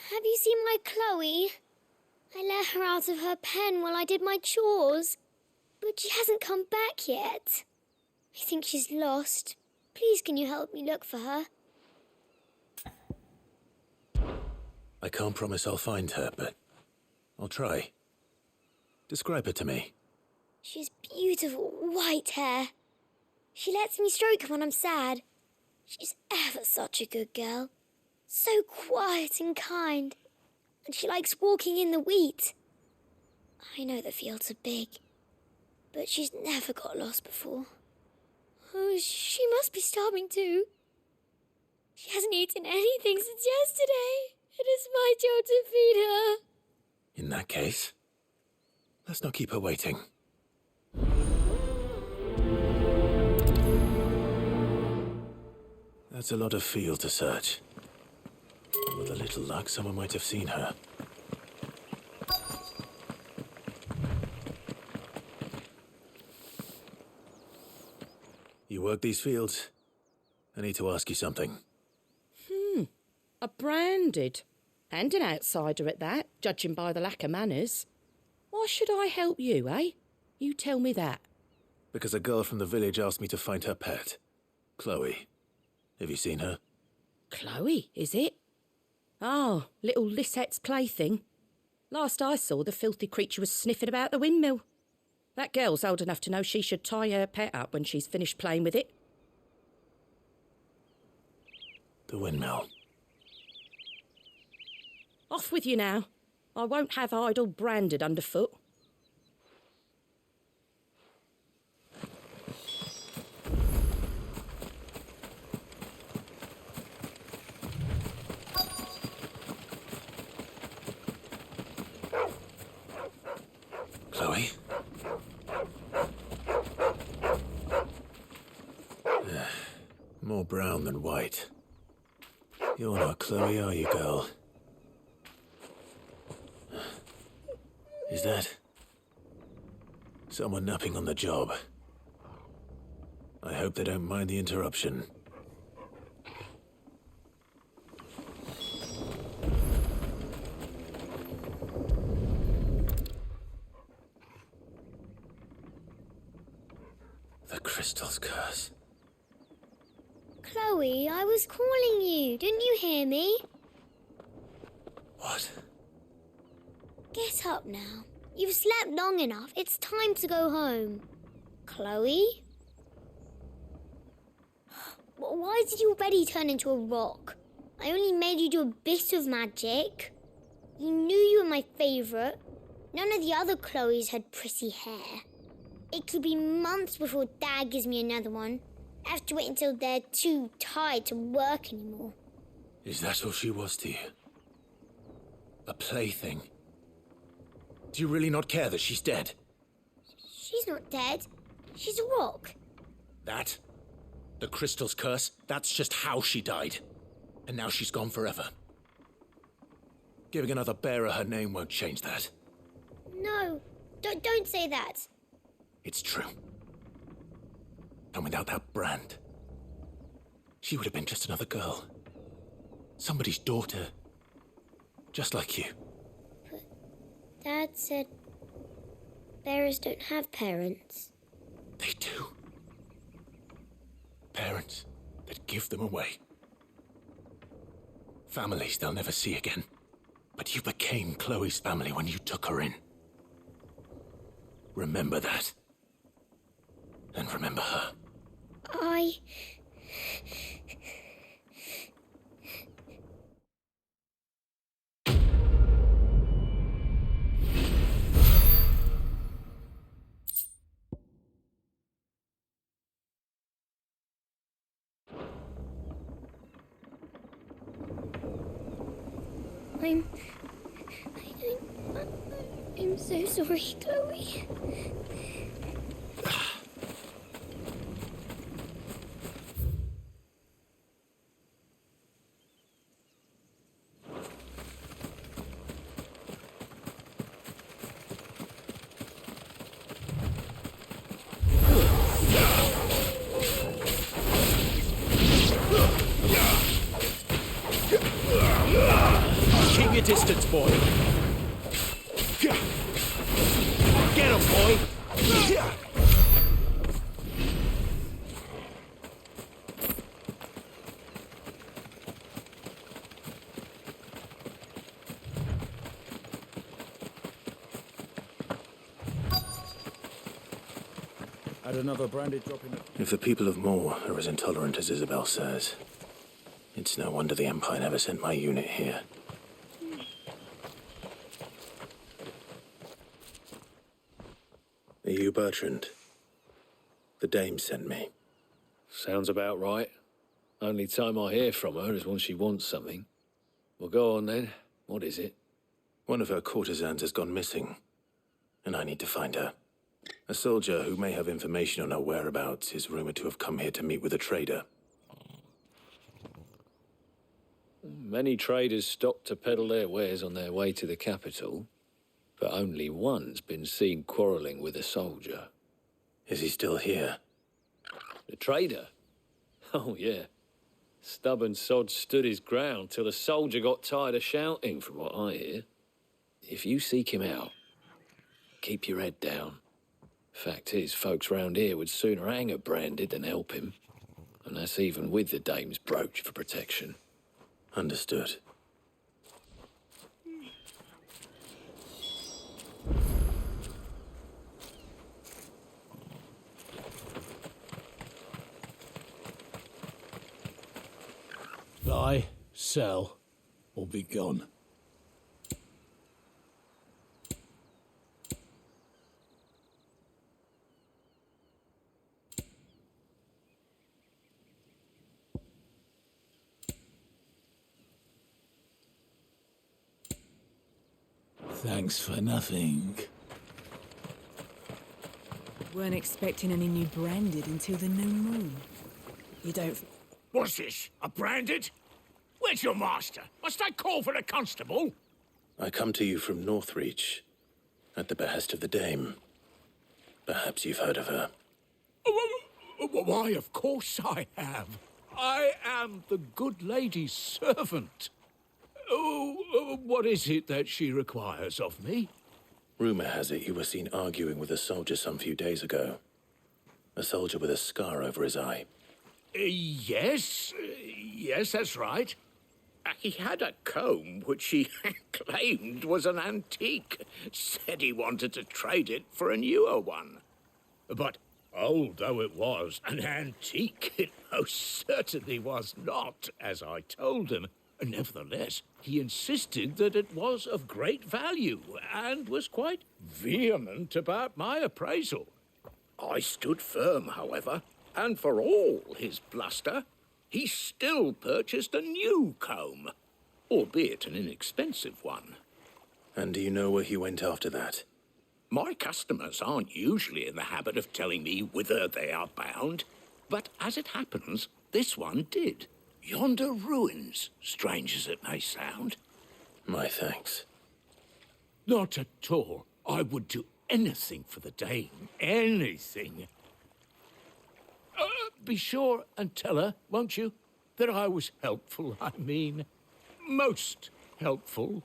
Have you seen my Chloe? I let her out of her pen while I did my chores, but she hasn't come back yet. I think she's lost. Please, can you help me look for her? I can't promise I'll find her, but I'll try. Describe her to me. She's beautiful white hair. She lets me stroke her when I'm sad. She's ever such a good girl. So quiet and kind. And she likes walking in the wheat. I know the fields are big, but she's never got lost before. Oh, she must be starving too. She hasn't eaten anything since yesterday. It is my job to feed her. In that case, let's not keep her waiting. That's a lot of field to search. With a little luck, someone might have seen her. You work these fields? I need to ask you something. A branded. And an outsider at that, judging by the lack of manners. Why should I help you, eh? You tell me that. Because a girl from the village asked me to find her pet. Chloe. Have you seen her? Chloe, is it? Oh, little Lisette's plaything. Last I saw, the filthy creature was sniffing about the windmill. That girl's old enough to know she should tie her pet up when she's finished playing with it. The windmill. Off with you now. I won't have idle branded underfoot. Chloe? More brown than white. You're not Chloe, are you, girl? Is that someone napping on the job? I hope they don't mind the interruption. The crystal's curse. Chloe, I was calling you. Didn't you hear me? What? Get up now. You've slept long enough. It's time to go home. Chloe? Why did you already turn into a rock? I only made you do a bit of magic. You knew you were my favourite. None of the other Chloes had pretty hair. It could be months before Dad gives me another one. I have to wait until they're too tired to work anymore. Is that all she was to you? A plaything? Do you really not care that she's dead? She's not dead. She's a rock. That? The crystal's curse? That's just how she died. And now she's gone forever. Giving another bearer her name won't change that. No, don't say that. It's true. And without that brand, she would have been just another girl. Somebody's daughter. Just like you. Dad said bearers don't have parents. They do. Parents that give them away. Families they'll never see again. But you became Chloe's family when you took her in. Remember that. And remember her. I'm so sorry, Chloe. distance, boy. Get him, boy. Had another branded drop in the... If the people of Moor are as intolerant as Isabel says, it's no wonder the Empire never sent my unit here. Are you Bertrand? The dame sent me. Sounds about right. Only time I hear from her is when she wants something. Well, go on then. What is it? One of her courtesans has gone missing, and I need to find her. A soldier who may have information on her whereabouts is rumored to have come here to meet with a trader. Many traders stop to peddle their wares on their way to the capital, but only one's been seen quarrelling with a soldier. Is he still here? The trader? Oh, yeah. Stubborn sod stood his ground till the soldier got tired of shouting, from what I hear. If you seek him out, keep your head down. Fact is, folks round here would sooner hang a branded than help him. And that's even with the dame's brooch for protection. Understood. Buy, sell, or be gone. Thanks for nothing. Weren't expecting any new branded until the new moon. You don't... What's this? A branded? Where's your master? Must I call for a constable? I come to you from Northreach, at the behest of the dame. Perhaps you've heard of her. Why, of course I have. I am the good lady's servant. Oh, what is it that she requires of me? Rumor has it you were seen arguing with a soldier some few days ago. A soldier with a scar over his eye. Yes, that's right. He had a comb which he claimed was an antique. Said he wanted to trade it for a newer one. But old though it was, an antique it most certainly was not, as I told him. Nevertheless, he insisted that it was of great value and was quite vehement about my appraisal. I stood firm, however, and for all his bluster, he still purchased a new comb, albeit an inexpensive one. And do you know where he went after that? My customers aren't usually in the habit of telling me whither they are bound, but as it happens, this one did. Yonder ruins, strange as it may sound. My thanks. Not at all. I would do anything for the dame. Anything. Be sure and tell her, won't you, that I was helpful, I mean. Most helpful.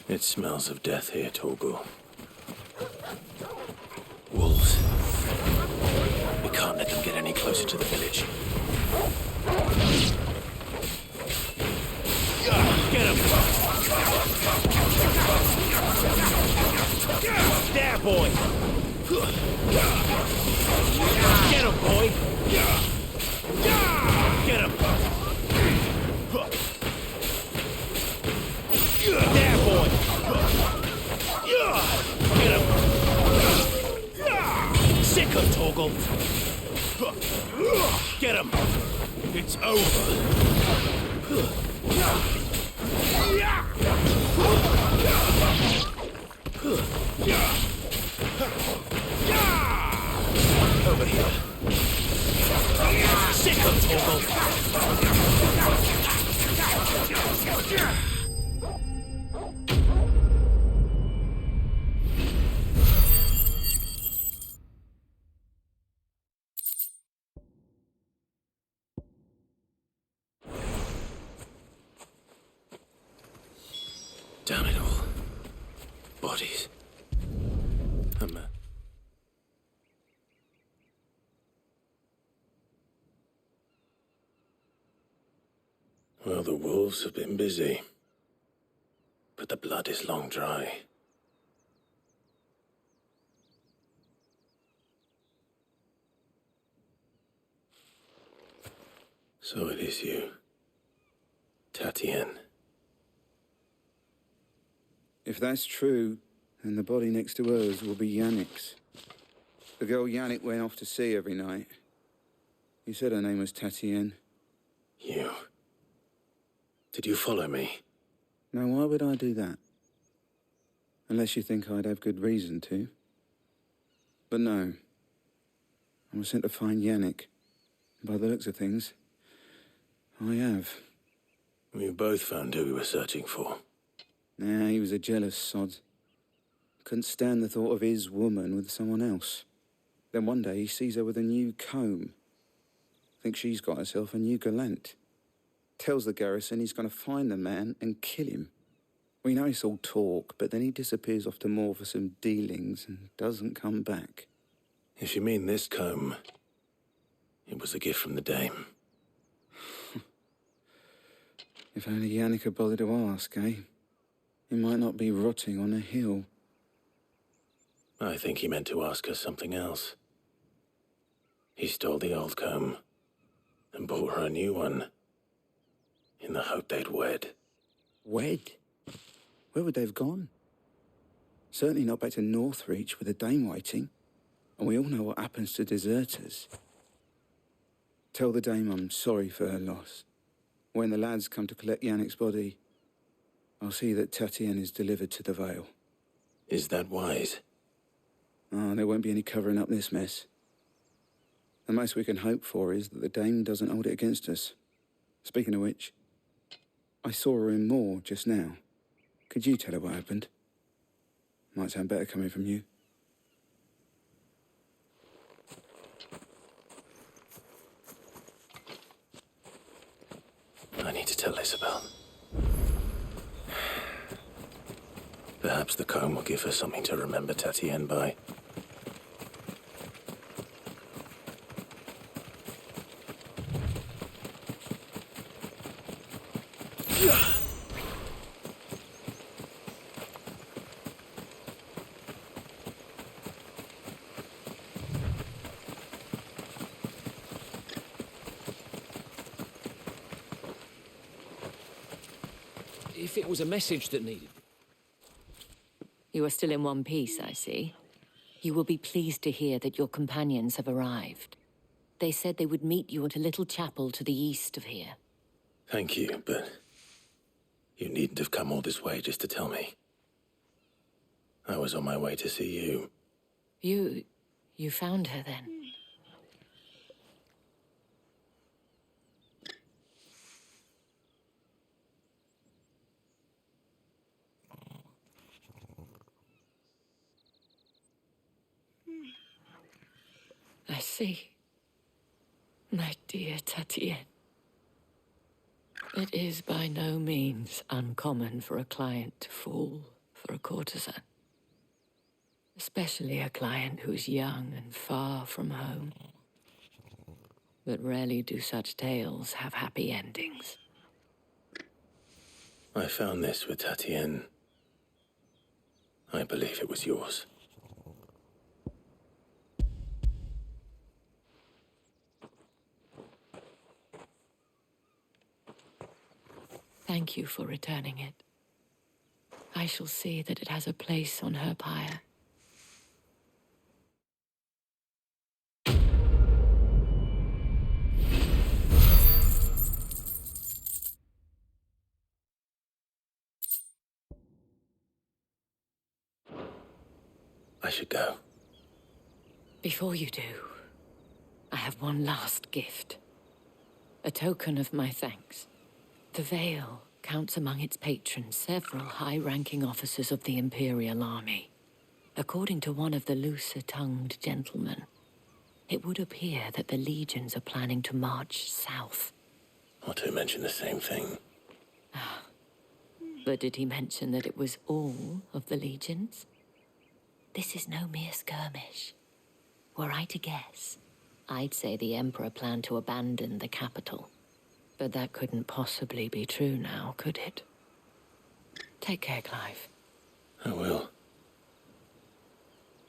It smells of death here, Torgal. Wolves. We can't let them get any closer to the village. Get him! There, boy! Get him, boy! Get him! There, boy! Get him! Sick of Torgal! Get him! It's over! Over here. Sick of Torgal! Damn it all. Bodies. Well, the wolves have been busy. But the blood is long dry. So it is you, Tatienne. If that's true, then the body next to hers will be Yannick's. The girl Yannick went off to see every night. He said her name was Tatienne. You. Did you follow me? Now, why would I do that? Unless you think I'd have good reason to. But no. I was sent to find Yannick. By the looks of things, I have. We both found who we were searching for. Nah, he was a jealous sod. Couldn't stand the thought of his woman with someone else. Then one day he sees her with a new comb. Thinks she's got herself a new gallant. Tells the garrison he's going to find the man and kill him. We know it's all talk, but then he disappears off to Moor for some dealings and doesn't come back. If you mean this comb, it was a gift from the dame. If only Yannick had bothered to ask, eh? He might not be rotting on a hill. I think he meant to ask her something else. He stole the old comb and bought her a new one in the hope they'd wed. Wed? Where would they have gone? Certainly not back to Northreach with a dame waiting. And we all know what happens to deserters. Tell the dame I'm sorry for her loss. When the lads come to collect Yannick's body, I'll see that Tatienne is delivered to the Vale. Is that wise? Oh, there won't be any covering up this mess. The most we can hope for is that the dame doesn't hold it against us. Speaking of which, I saw her in Moor just now. Could you tell her what happened? Might sound better coming from you. I need to tell Isabel. Perhaps the comb will give her something to remember Tatienne by. If it was a message that needed... You are still in one piece, I see. You will be pleased to hear that your companions have arrived. They said they would meet you at a little chapel to the east of here. Thank you, but you needn't have come all this way just to tell me. I was on my way to see you. You found her then? I see. My dear Tatienne. It is by no means uncommon for a client to fall for a courtesan. Especially a client who's young and far from home. But rarely do such tales have happy endings. I found this with Tatienne. I believe it was yours. Thank you for returning it. I shall see that it has a place on her pyre. I should go. Before you do, I have one last gift. A token of my thanks. The Vale counts among its patrons several high-ranking officers of the Imperial Army. According to one of the looser-tongued gentlemen, it would appear that the legions are planning to march south. Or to mention the same thing. But did he mention that it was all of the legions? This is no mere skirmish. Were I to guess, I'd say the Emperor planned to abandon the capital. But that couldn't possibly be true now, could it? Take care, Clive. I will.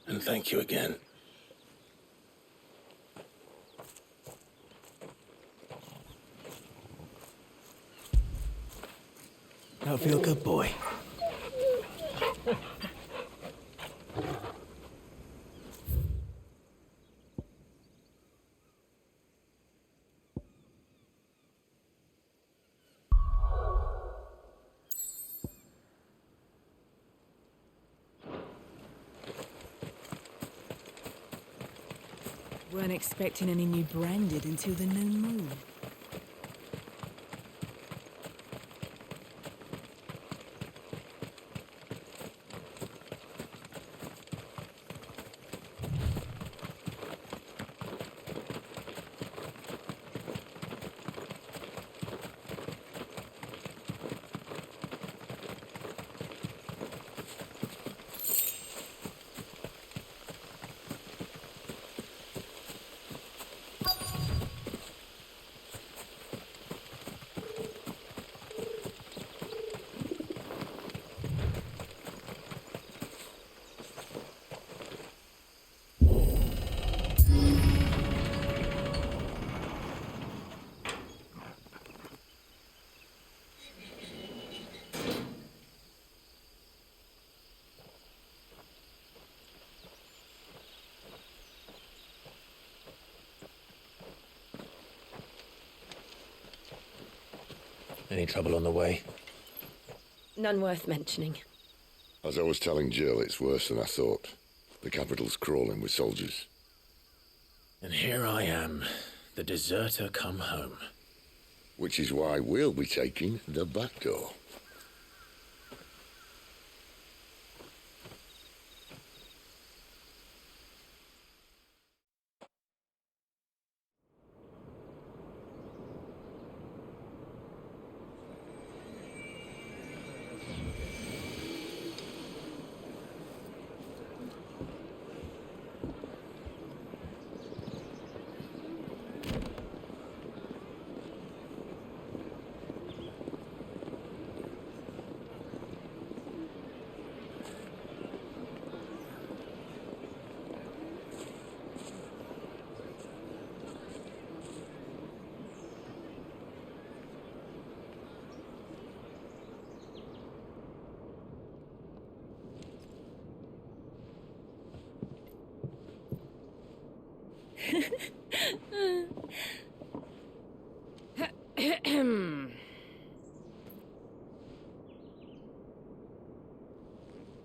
And thank you again. Now feel good, boy. Weren't expecting any new branded until the new moon. Any trouble on the way? None worth mentioning. As I was telling Jill, it's worse than I thought. The capital's crawling with soldiers. And here I am, the deserter come home. Which is why we'll be taking the back door.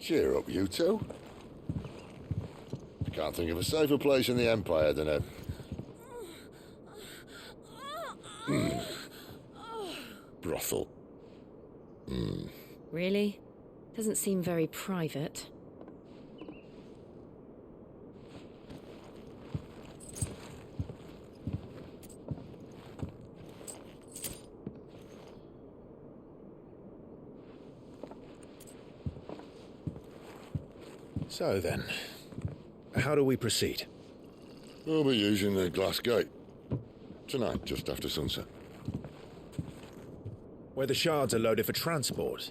Cheer up, you two. I can't think of a safer place in the Empire than a... brothel. Really? Doesn't seem very private. So then, how do we proceed? We'll be using the glass gate. Tonight, just after sunset. Where the shards are loaded for transport.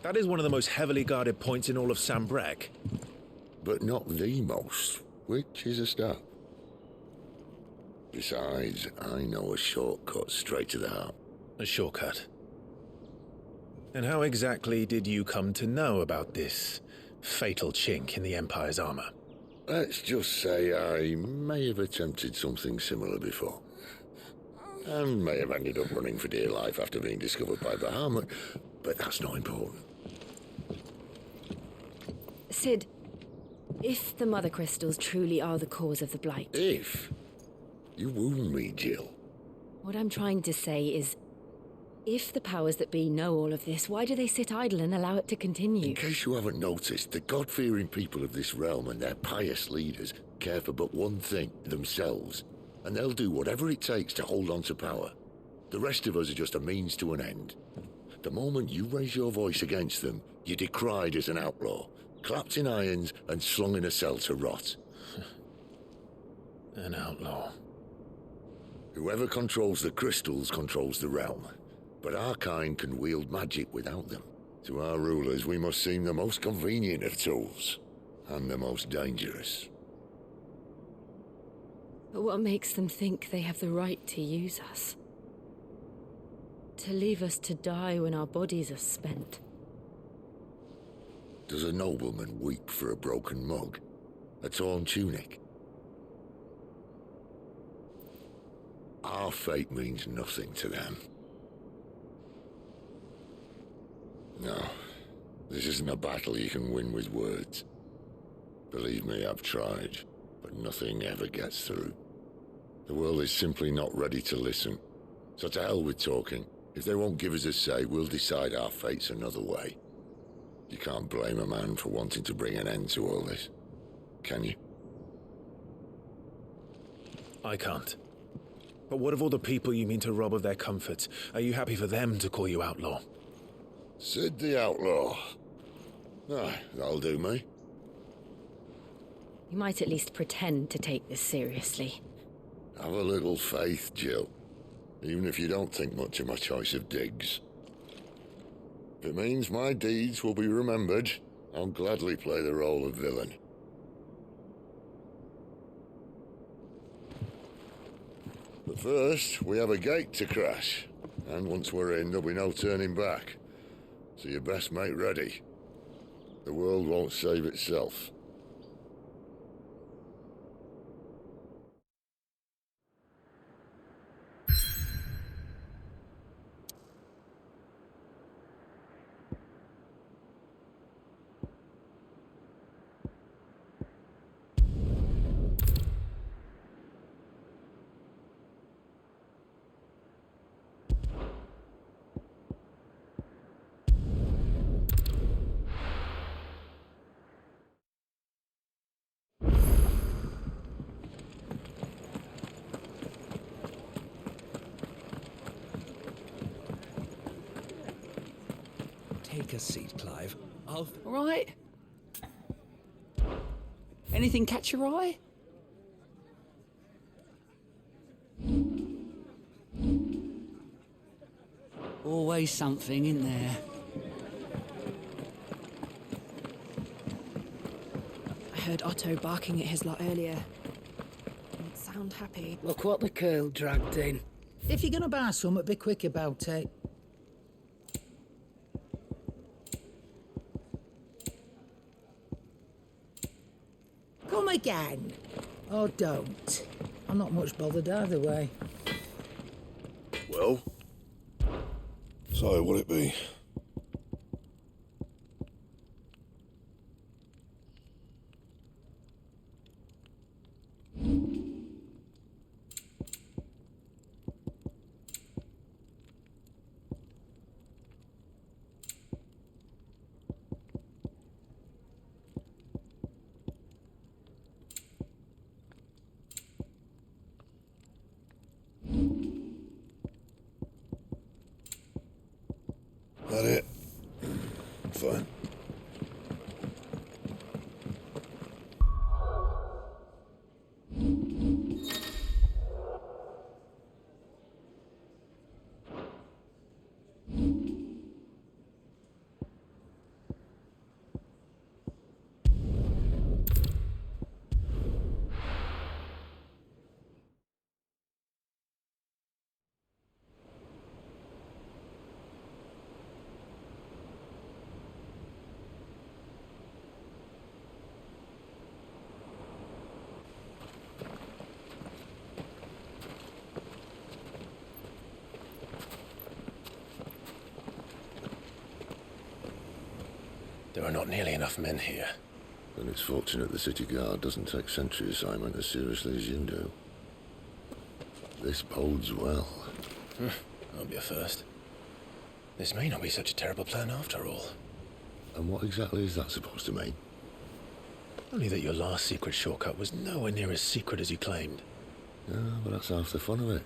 That is one of the most heavily guarded points in all of Sambrec. But not the most, which is a start. Besides, I know a shortcut straight to the heart. A shortcut. And how exactly did you come to know about this fatal chink in the Empire's armor? Let's just say I may have attempted something similar before. And may have ended up running for dear life after being discovered by Bahamut, but that's not important. Sid, If the Mother Crystals truly are the cause of the Blight, If? You wound me, Jill. what I'm trying to say is, if the powers that be know all of this, why do they sit idle and allow it to continue? In case you haven't noticed, the God-fearing people of this realm and their pious leaders care for but one thing, themselves. And they'll do whatever it takes to hold on to power. The rest of us are just a means to an end. The moment you raise your voice against them, you're decried as an outlaw, clapped in irons and slung in a cell to rot. An outlaw. Whoever controls the crystals controls the realm. But our kind can wield magic without them. To our rulers, we must seem the most convenient of tools, and the most dangerous. But what makes them think they have the right to use us? To leave us to die when our bodies are spent? Does a nobleman weep for a broken mug? A torn tunic? Our fate means nothing to them. No, this isn't a battle you can win with words. Believe me, I've tried, but nothing ever gets through. The world is simply not ready to listen. So to hell with talking. If they won't give us a say, we'll decide our fates another way. You can't blame a man for wanting to bring an end to all this, can you? I can't. But what of all the people you mean to rob of their comforts? Are you happy for them to call you outlaw? Sid the Outlaw. Ah, that'll do me. You might at least pretend to take this seriously. Have a little faith, Jill. Even if you don't think much of my choice of digs. If it means my deeds will be remembered, I'll gladly play the role of villain. But first, we have a gate to crash. And once we're in, there'll be no turning back. So you best make ready. The world won't save itself. Take a seat, Clive. All right. Anything catch your eye? Always something in there. I heard Otto barking at his lot earlier. Didn't sound happy. Look what the curl dragged in. If you're gonna buy something, be quick about it. Come again. Or don't. I'm not much bothered either way. Well? So, will it be? That it? Fine. There are not nearly enough men here. And it's fortunate the City Guard doesn't take sentry assignment as seriously as you do. This bodes well. I'll be a first. This may not be such a terrible plan after all. And what exactly is that supposed to mean? Only that your last secret shortcut was nowhere near as secret as you claimed. Yeah, but that's half the fun of it.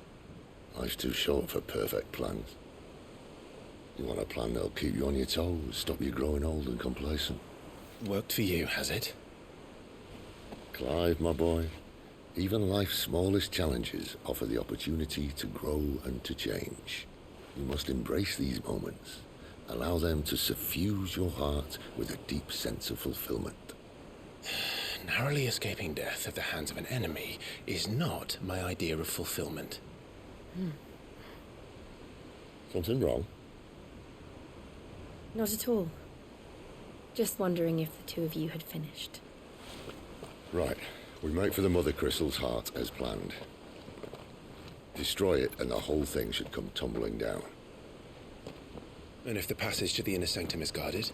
Life's too short for perfect plans. You want a plan that'll keep you on your toes, stop you growing old and complacent. Worked for you, has it? Clive, my boy, even life's smallest challenges offer the opportunity to grow and to change. You must embrace these moments. Allow them to suffuse your heart with a deep sense of fulfillment. Narrowly escaping death at the hands of an enemy is not my idea of fulfillment. Something wrong? Not at all. Just wondering if the two of you had finished. Right. We make for the Mother Crystal's heart as planned. Destroy it and the whole thing should come tumbling down. And if the passage to the inner sanctum is guarded?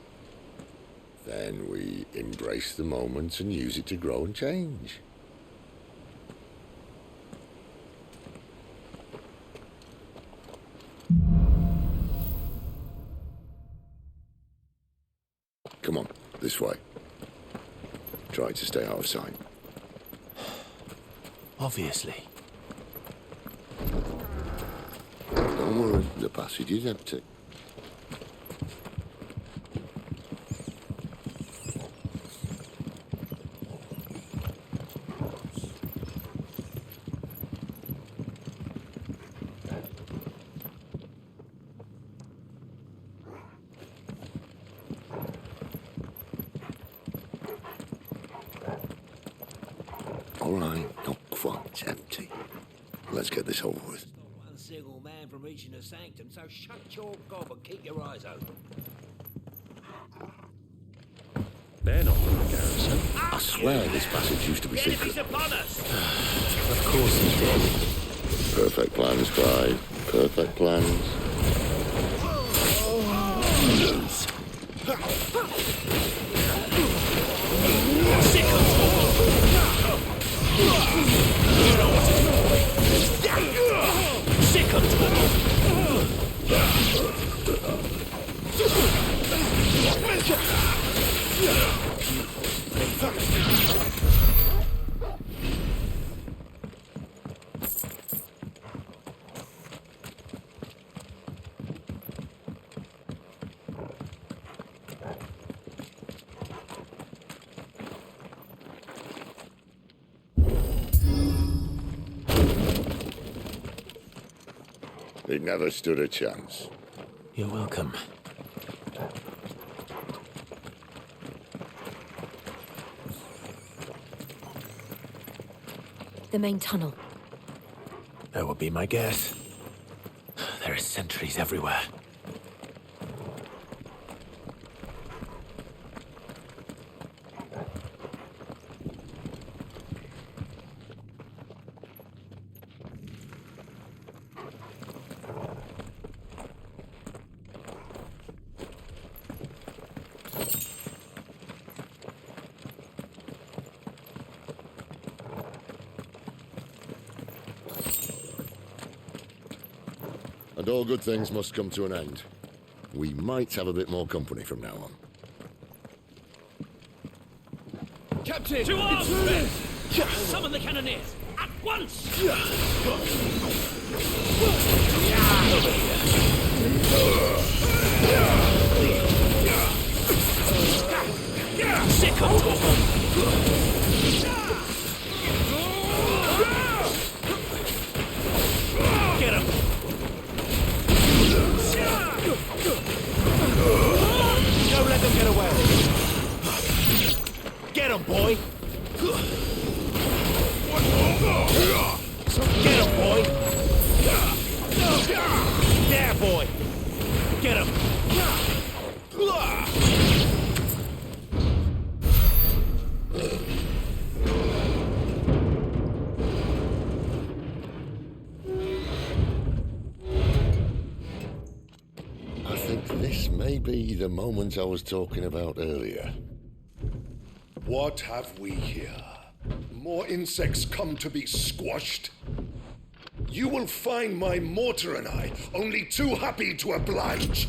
Then we embrace the moment and use it to grow and change. Come on, this way. Try to stay out of sight. Obviously. Don't worry, the passage is empty. All right, not quite empty. Let's get this over with. One single man from reaching the sanctum, so shut your gob and keep your eyes open. They're not from the garrison. I swear this passage used to be secret. upon us! Of course he did. Perfect plans, Clive. Perfect plans. He never stood a chance. You're welcome. The main tunnel. That would be my guess. There are sentries everywhere. And all good things must come to an end. We might have a bit more company from now on. Captain! To arms, men! Summon the cannoneers! At once! Sick of Get him! Don't let them get away! Get him, boy! Get him, boy! There, boy! Get him! I think this may be the moment I was talking about earlier. What have we here? More insects come to be squashed? You will find my mortar and I only too happy to oblige.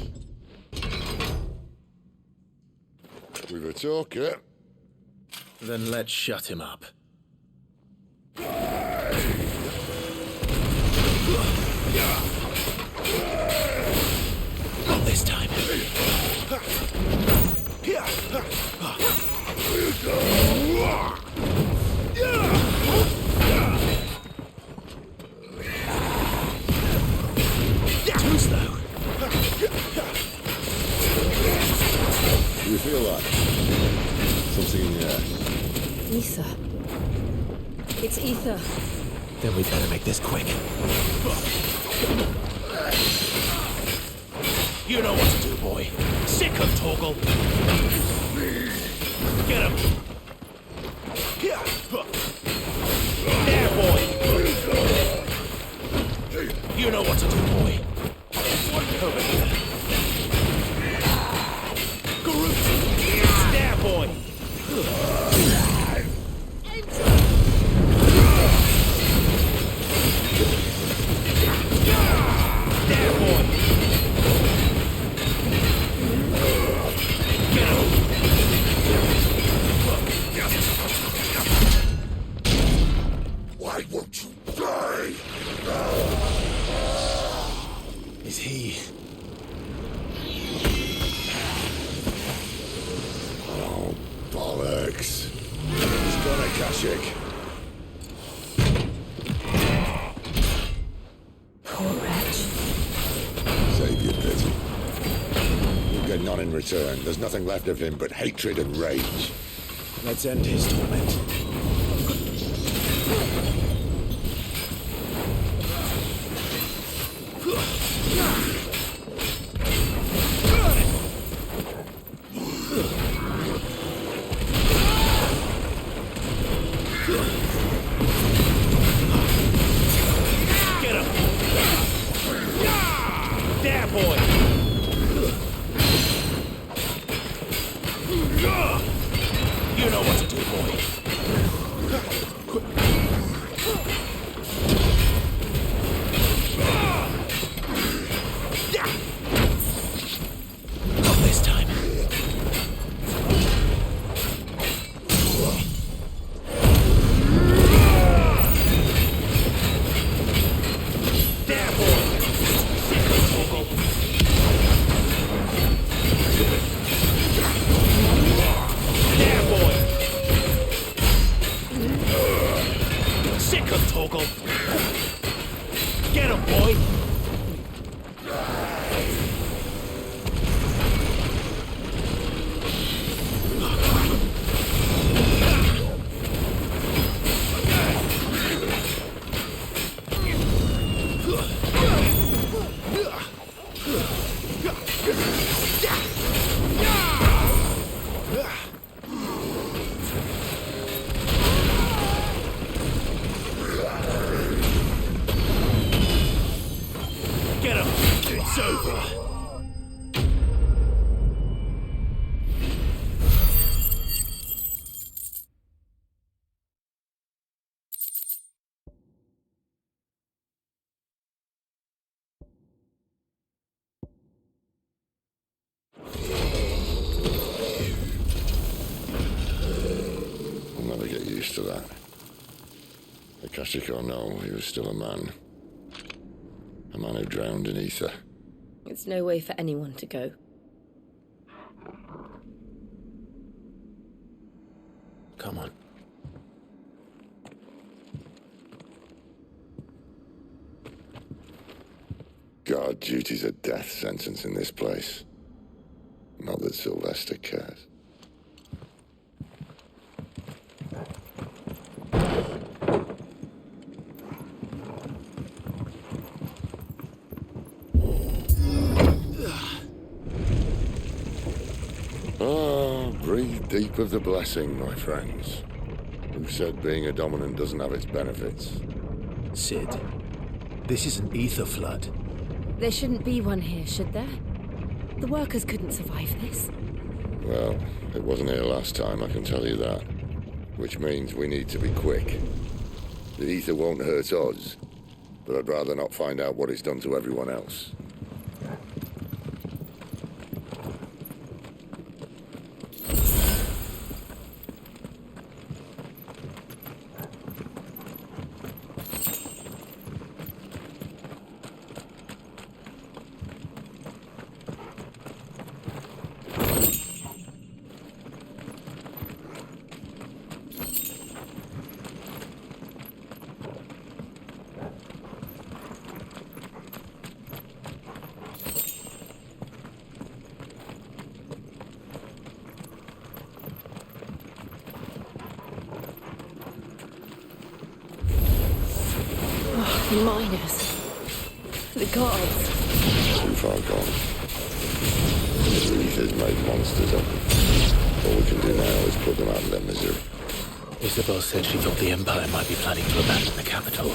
With a talker. Then let's shut him up. Not this time. Too slow. Do you feel that? Something in the air. Ether. It's ether. Then we better make this quick. You know what to do, boy. Sick of Torgal. Get him. There, boy. You know what to do, boy. Over here. Groot. There, boy. There, boy. Get him. Why won't you die? Is he... Oh, bollocks. He's gonna Kashyyyk. Poor wretch. Save your pity. You'll get none in return. There's nothing left of him but hatred and rage. Let's end his torment. Get him. There, boy. You know what to do, boy. Not this time. There, boy. There, boy. Sick of Torgal. Get him, boy. Get him. It's over. I'll never get used to that. The Kashyyyk or no, he was still a man. A man who drowned in ether. It's no way for anyone to go. Come on. God, duty's a death sentence in this place. Not that Sylvester cares. Ah, breathe deep of the blessing, my friends. Who said being a dominant doesn't have its benefits? Sid, this is an ether flood. There shouldn't be one here, should there? The workers couldn't survive this. Well, it wasn't here last time, I can tell you that. Which means we need to be quick. The ether won't hurt us, but I'd rather not find out what it's done to everyone else. The miners. The gods. Too far gone. The ether's made monsters of them. All we can do now is put them out of their misery. Isabel said she thought the Empire might be planning to abandon the capital.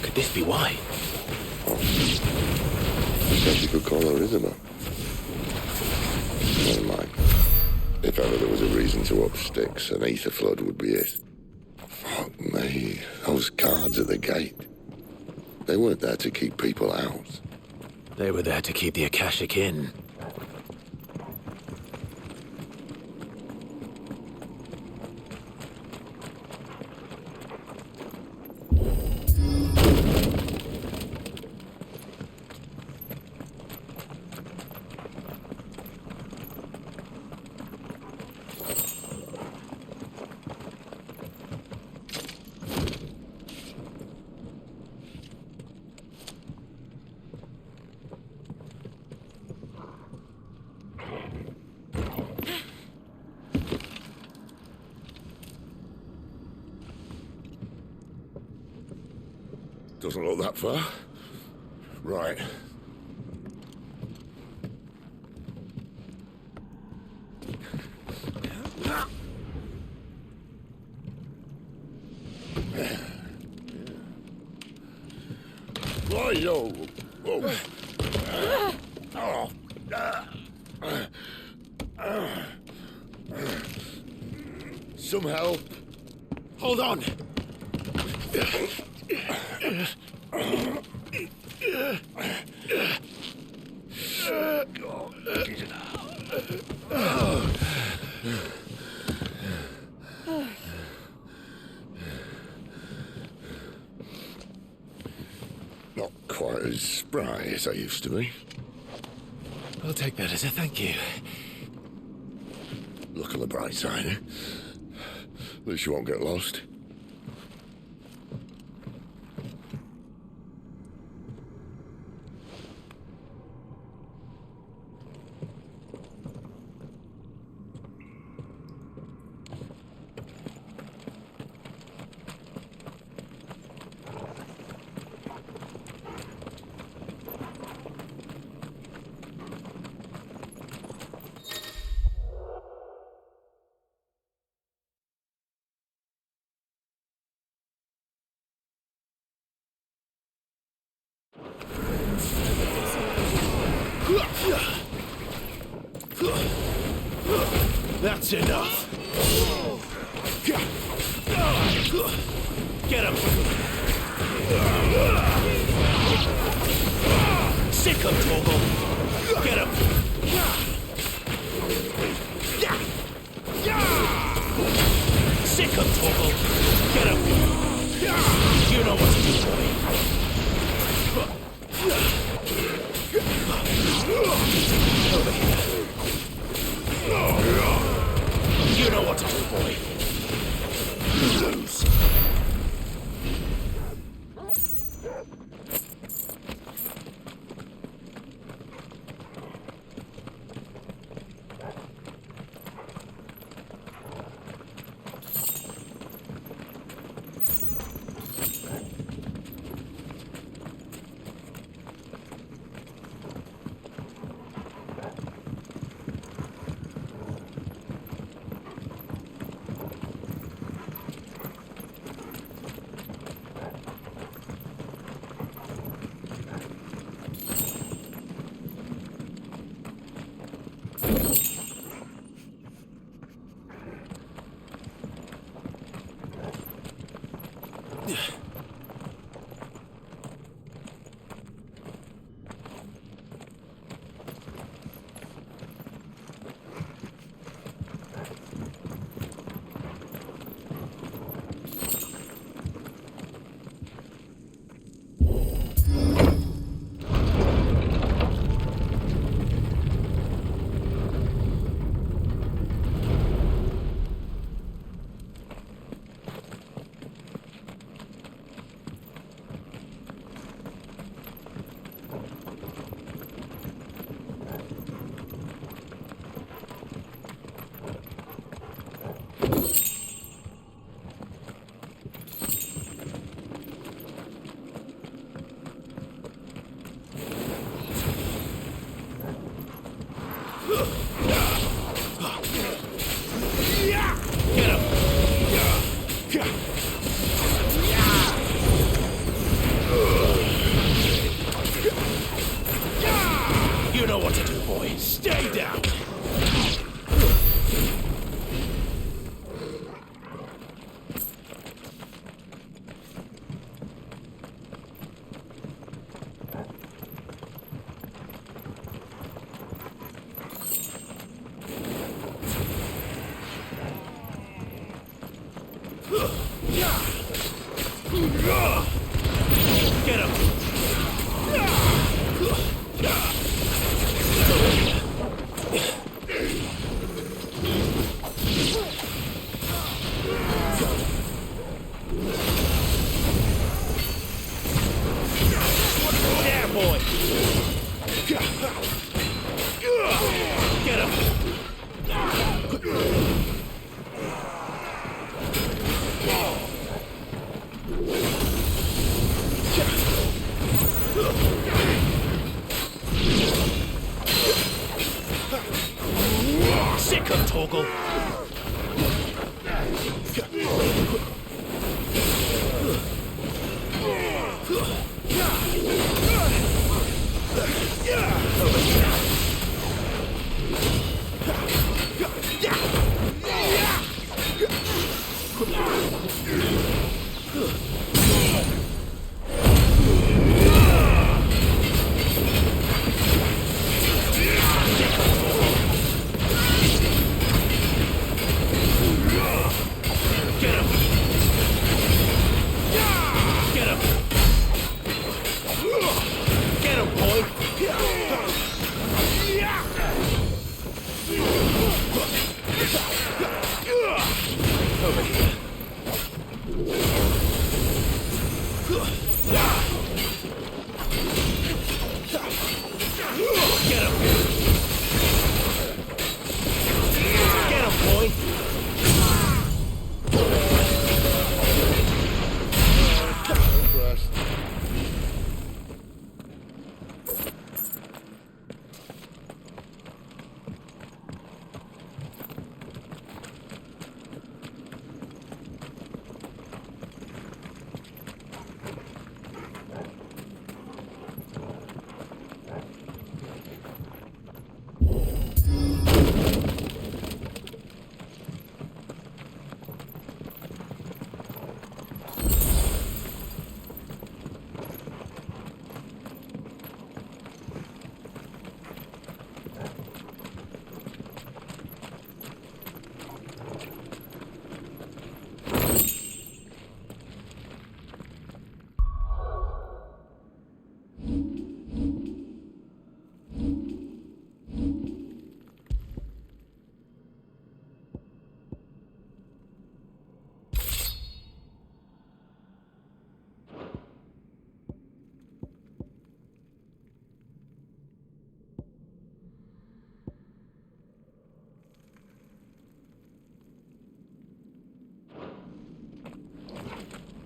Could this be why? Oh. She said she could call her Isabel. Never mind. If ever there was a reason to up sticks, an ether flood would be it. Fuck me. Those guards at the gate. They weren't there to keep people out. They were there to keep the Akashic in. Doesn't look that far. Right. Right-o. Whoa. Oh. Some help. Hold on! Not quite as spry as I used to be. I'll take that as a thank you. Look on the bright side, eh? At least you won't get lost. That's enough. Get him. Sick him, Torgal. Get him. Sick him, Torgal. Get him. You know what to do, boy. Over here. You know what to do, boy. Lose. sick of Torgal.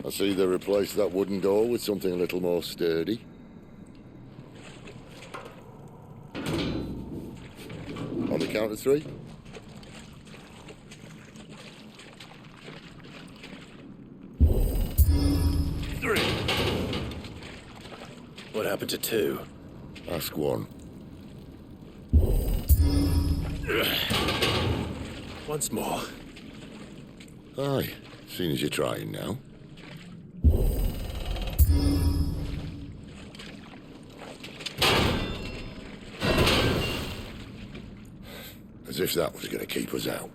I see they replaced that wooden door with something a little more sturdy. On the count of 3. What happened to 2? Ask 1. Once more. Aye, seeing as you're trying now. As if that was going to keep us out.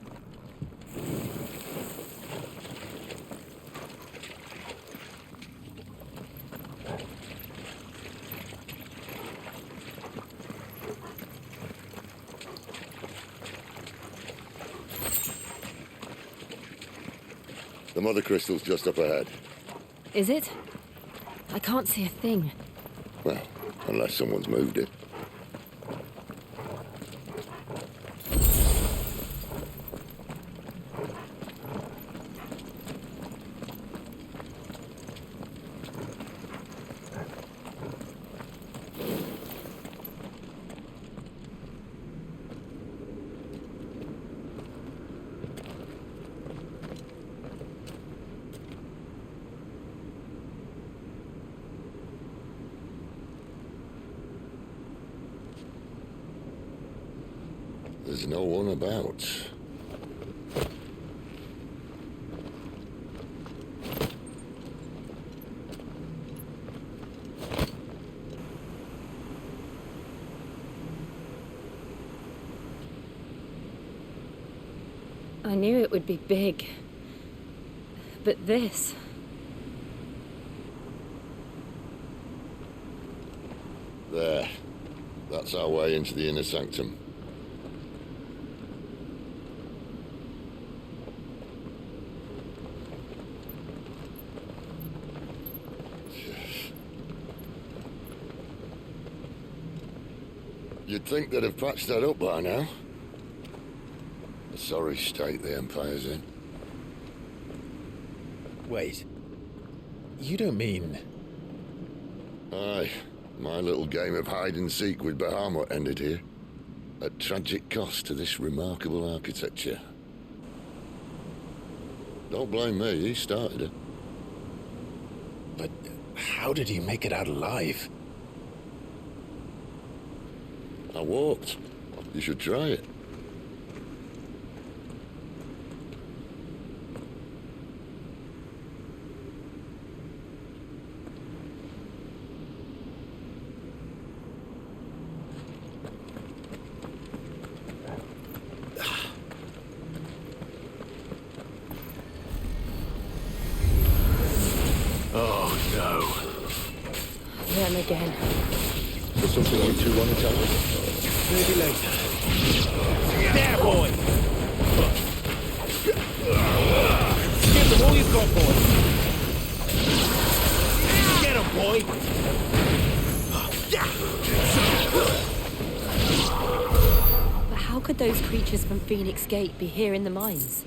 The mother crystal's just up ahead. Is it? I can't see a thing. Well, unless someone's moved it. There's no one about. I knew it would be big. But this... There. That's our way into the inner sanctum. You'd think they'd have patched that up by now. A sorry state the Empire's in. Wait. You don't mean... Aye. My little game of hide-and-seek with Bahamut ended here. at tragic cost to this remarkable architecture. Don't blame me, he started it. But how did he make it out alive? I walked. You should try it. Oh, no. Them again. There's something you two want to tell me? Maybe later. There, boy! Give them all you've got, boy! Get him, boy! But how could those creatures from Phoenix Gate be here in the mines?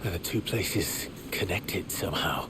Are the two places connected somehow?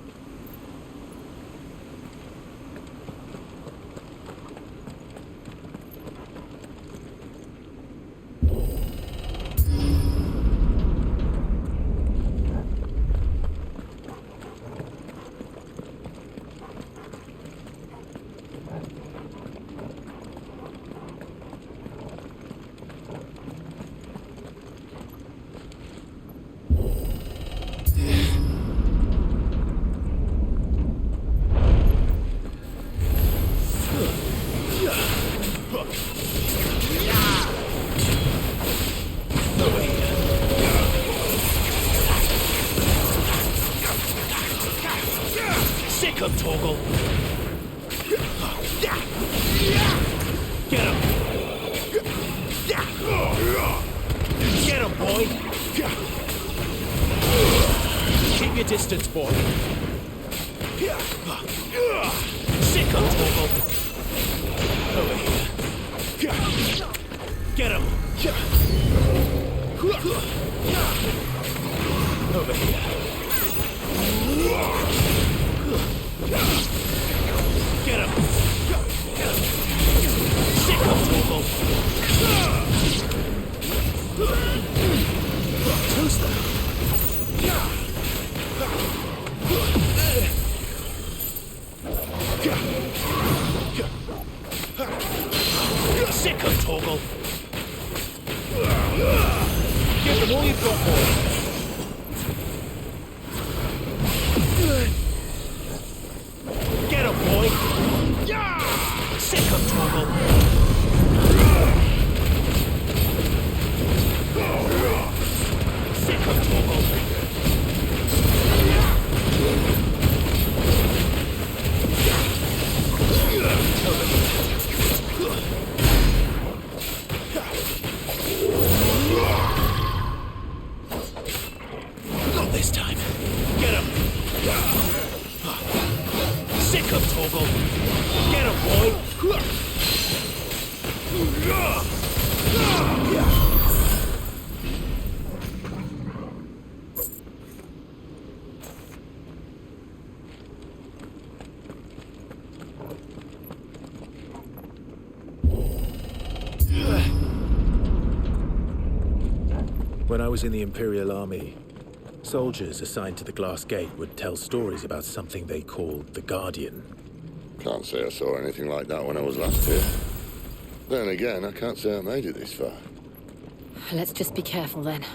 Sick of Torgal! Get him! Get him, boy! Keep your distance, boy. Sick of Torgal! Over here. Get him! Over here. Get him! Sick of Torgal! Who's that? Sick of Torgal! Give them all you've got, boy! Get him, boy! Sick of Torgal! Sick of Torgal! Not this time. Get him! Sick of Torgal! Get him, boy! When I was in the Imperial Army, soldiers assigned to the Glass Gate would tell stories about something they called the Guardian. Can't say I saw anything like that when I was last here. Then again, I can't say I made it this far. Let's just be careful then.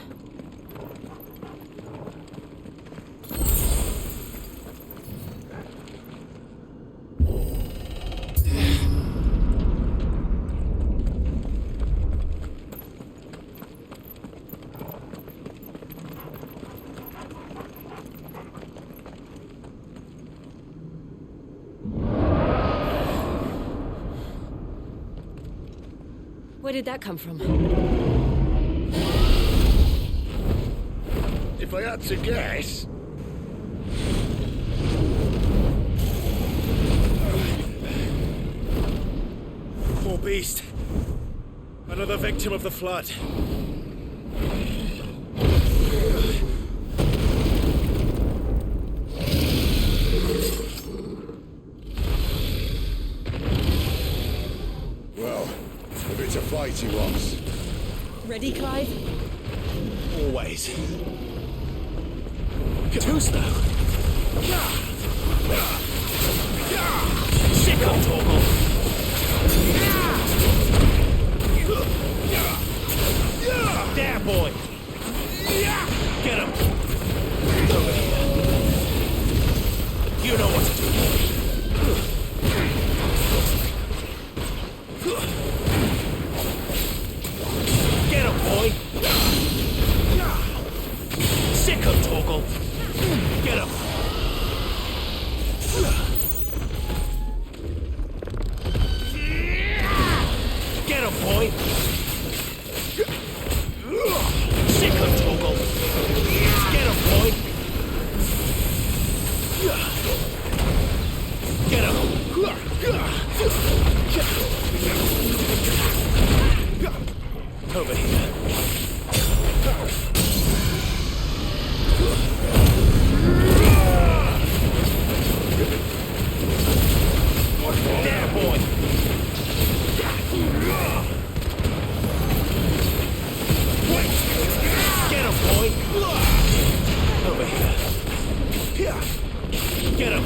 Where did that come from? If I had to guess... Poor beast. Another victim of the flood. Well, if it's a fight he wants, Ready, Clive? Always. Too slow. Sick of Torgal. There, boy. Get him. Over here. You know what to do, boy. Get him, boy. Sick of Torgal. Get him. Get him, boy. Sick of Torgal. Get him, boy. Get him. Over here. There, boy. Get him, boy. Over here. Get him.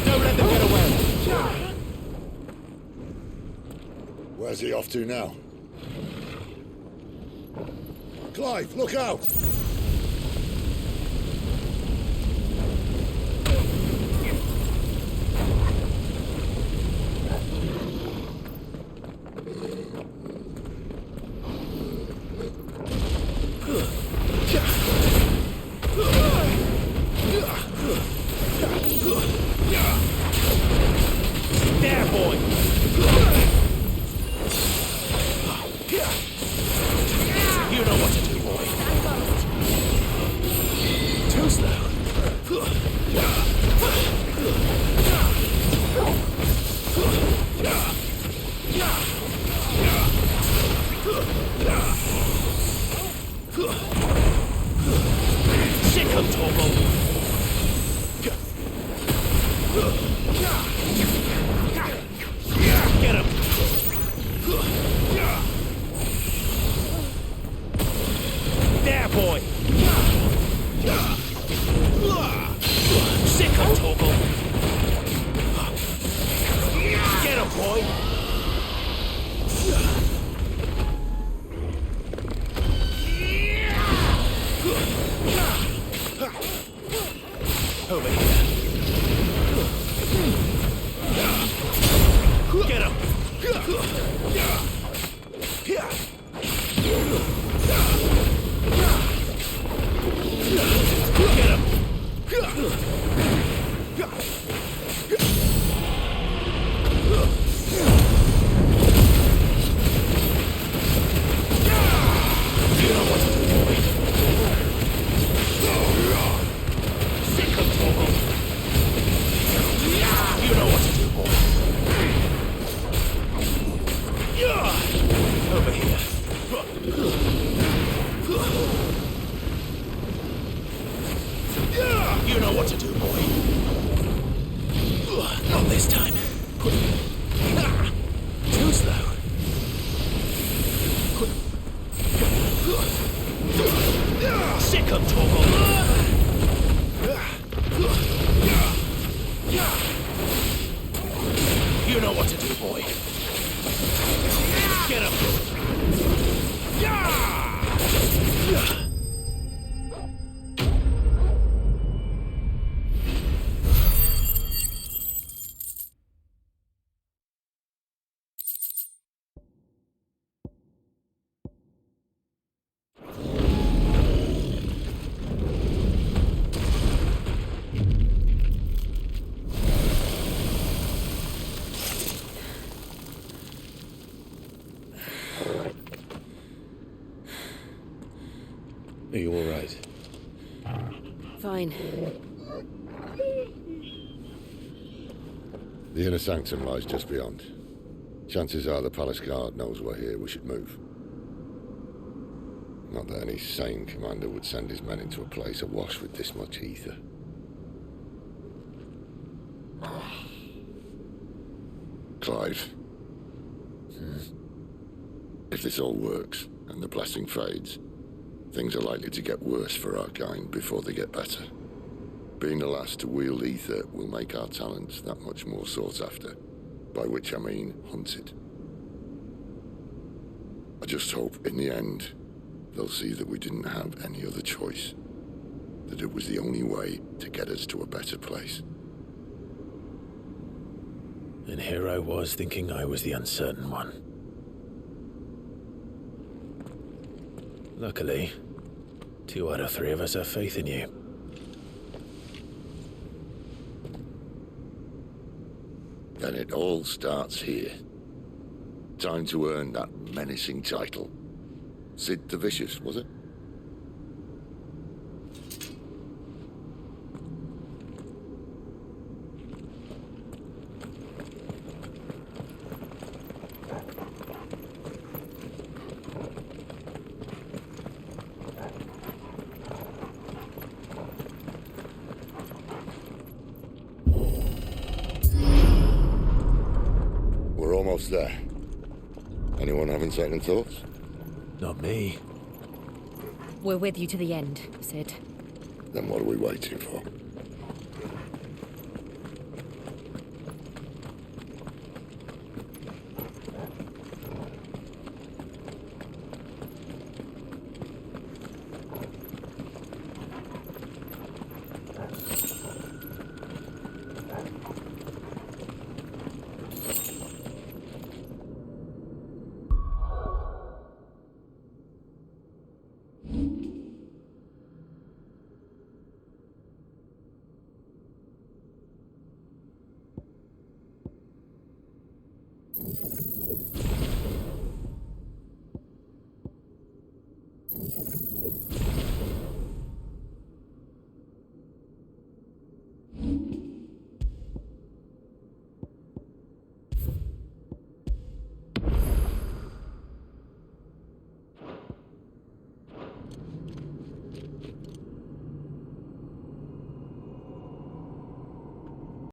Don't let them get away. Where's he off to now? Clive, look out! There, boy. You know what to do, boy. Too slow. Sick of Torgal. Get him. There, boy. Sick of Torgal. Get him, boy. Over here. Get him. Get him. You know what to do, boy. Sick of Torgal. You know what to do, boy. Over here. You know what to do, boy. Not this time. Too slow. Sick of Torgal. You know what to do, boy. Get him. Are you all right? Fine. The inner sanctum lies just beyond. Chances are the palace guard knows we're here. We should move. Not that any sane commander would send his men into a place awash with this much ether. Clive. If this all works, and the blessing fades, things are likely to get worse for our kind before they get better. Being the last to wield ether will make our talents that much more sought after, by which I mean hunted. I just hope, in the end, they'll see that we didn't have any other choice, that it was the only way to get us to a better place. And here I was thinking I was the uncertain one. Luckily, 2 out of 3 of us have faith in you. Then it all starts here. Time to earn that menacing title. Sid the Vicious, was it? We're almost there. Anyone having second thoughts? Not me. We're with you to the end, Sid. Then what are we waiting for?